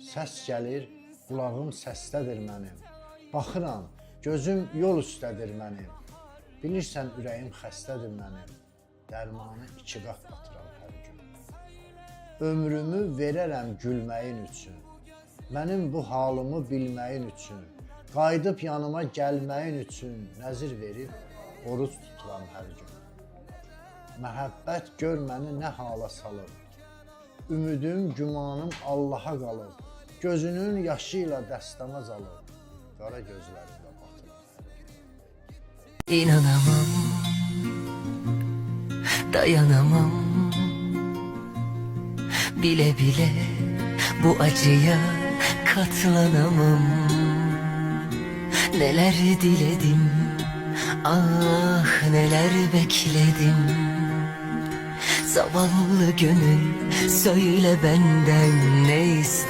Səs gəlir, qulağım səsdədir mənim. Baxıram, gözüm yol üstədir mənim. Bilirsən ürəyim xəstədir mənim. Dərmanı 2 qat atıram hər gün. Ömrümü verərəm gülməyin üçün. Mənim bu halımı bilməyin üçün. Qayıdıb yanıma gəlməyin üçün nəzir verib oruc tuturam hər gün. Məhəbbət gör məni nə hala salıb. Ümidim, gümanım Allaha qalıb. Gözünün yaşı ilə dəstəmaz alıb. Qara gözlərində batıram hər gün. İnanamam, dayanamam. Bile bile bu acıya katlanamam. Neler diledim, ah neler bekledim. Zavallı gönül söyle benden ne ister?